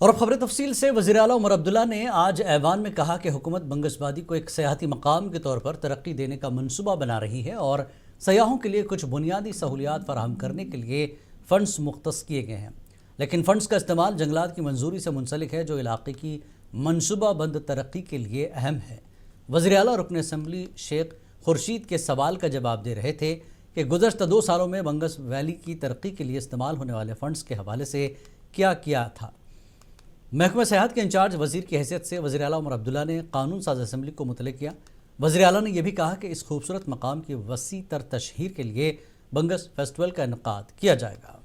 और अब खबर तफसील से वज़ीर आला उमर अब्दुल्ला ने आज ऐवान में कहा कि हुकूमत बंगस वादी को एक सयाहती मकाम के तौर पर तरक्की देने का मनसूबा बना रही है और सयाहों के लिए कुछ बुनियादी सहूलियात फराहम करने के लिए फ़ंड्स मुख्तस किए गए हैं, लेकिन फ़ंड्स का इस्तेमाल जंगलात की मंजूरी से मुंसलिक है जो इलाके की मनसूबा बंद तरक्की के लिए अहम है। वज़ीर आला रुकन असम्बली शेख खुर्शीद के सवाल का जवाब दे रहे थे कि गुज़श्ता 2 सालों में बंगस वैली की तरक्की के लिए इस्तेमाल होने वाले फ़ंड्स के हवाले से क्या किया था। महकमा सेहत के इंचार्ज वज़ीर की हैसियत से वज़ीर आला उमर अब्दुल्ला ने कानून साज असम्बली को मुतले किया। वज़ीर आला ने यह भी कहा कि इस खूबसूरत मकाम की वसी तर तशहीर के लिए बंगस फेस्टिवल का इनकाद किया जाएगा।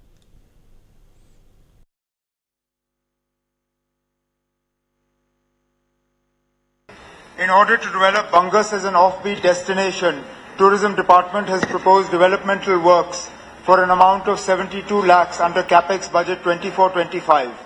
In order to develop Bungus as an offbeat destination, Tourism Department has proposed developmental works for an amount of 72 lakhs under CapEx budget 24-25.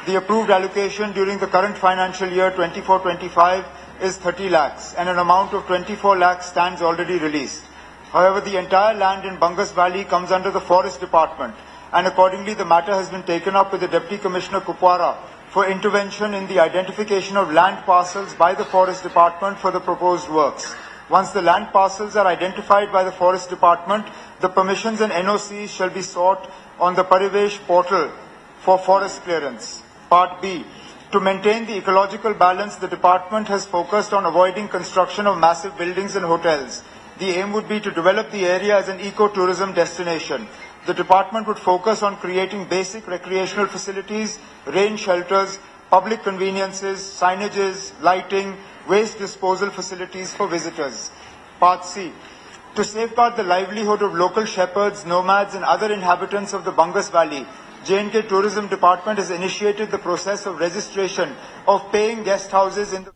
The approved allocation during the current financial year 24-25 is 30 lakhs and an amount of 24 lakhs stands already released. However, the entire land in Bungus Valley comes under the Forest Department and accordingly the matter has been taken up with the Deputy Commissioner Kupwara for intervention in the identification of land parcels by the Forest Department for the proposed works. Once the land parcels are identified by the Forest Department, the permissions and NOCs shall be sought on the Parivesh portal for forest clearance. Part B. To maintain the ecological balance, the department has focused on avoiding construction of massive buildings and hotels. The aim would be to develop the area as an eco-tourism destination. The department would focus on creating basic recreational facilities, rain shelters, public conveniences, signages, lighting, waste disposal facilities for visitors. Part C. To safeguard the livelihood of local shepherds, nomads and other inhabitants of the Bungus Valley, J&K Tourism Department has initiated the process of registration of paying guest houses in the